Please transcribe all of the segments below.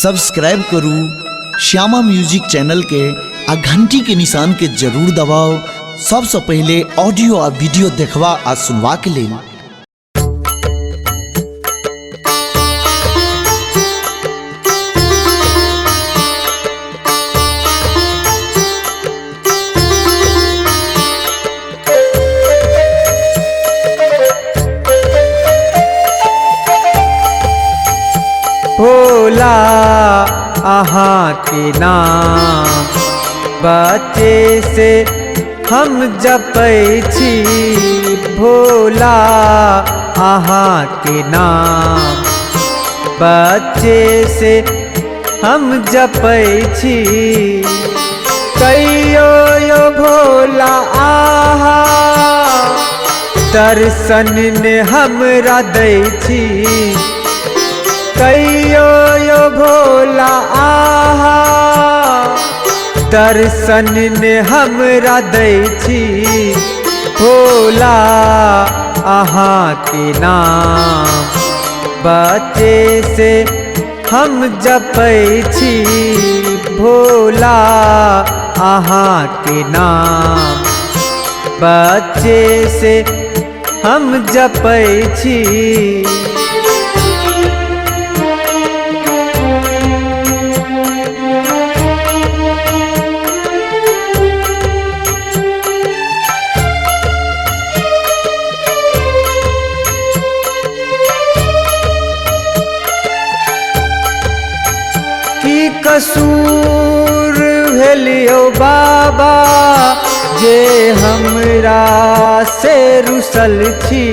Subscribe करू Shyama music channel के आ घंटी के निशान के जरूर दबाओ सबसे पहले ऑडियो आ वीडियो देखवा आ सुनवा के लिए। भोला अहाँ के नाम बच्चे से हम जपै छी। भोला अहाँ के नाम बच्चे से हम जपै छी। कहियो यो भोला आहा दर्शन ने हमरा दै छी। कहियो यो भोला आहा दर्शन ने हमरा दै छी। भोला अहाँ के नाम बच्चे से हम जपै छी। भोला अहाँ के नाम बच्चे से हम जपै छी। की कसूर भेलियो बाबा जे हमरा से रुसल छी।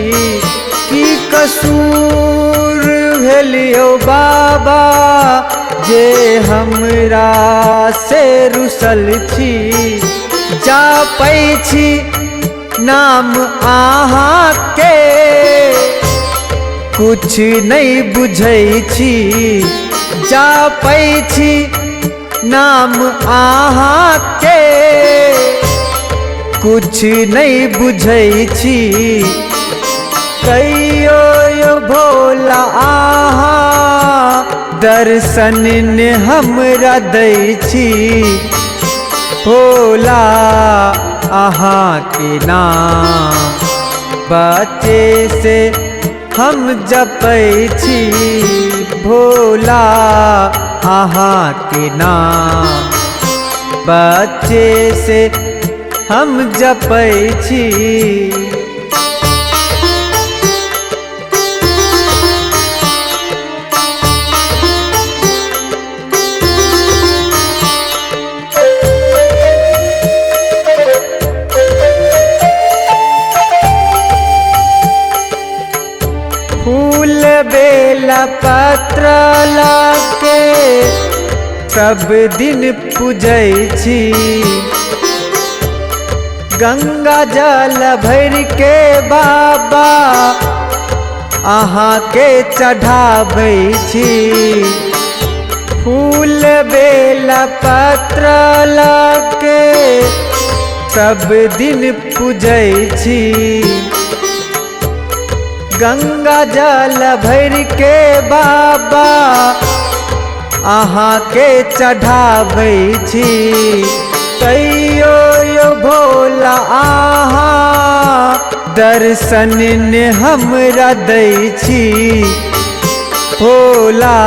की कसूर भेलियो बाबा जे हमरा से रुसल छी। जपै छी नाम अहाँ के कुछ नहीं बुझै छी। जपै छी नाम अहाँ के कुछ नहीं बुझै छी। कहियो यो भोला आहा दर्शन ने हमरा दै छी। भोला अहाँ के नाम बच्चे से हम जपै छी। भोला अहाँ के नाम बच्चे से हम जपै छी। फूल बेला पत्र लाके सब दिन पूजै छी। गंगा जल भर के बाबा अहाँ के चढ़ाबै छी। फूल बेला पत्र लाके सब दिन पूजै छी। गंगा जल भर के बाबा अहाँ के चढ़ाबै छी। कहियो यो भोला आहा दर्शन ने हमरा दै छी। भोला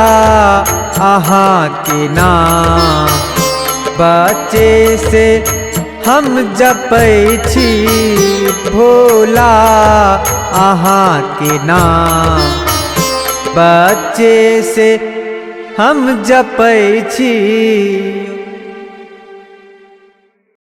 अहाँ के नाम बच्चे से हम जपै छी। भोला अहाँ के नाम बच्चे से हम जपै छी।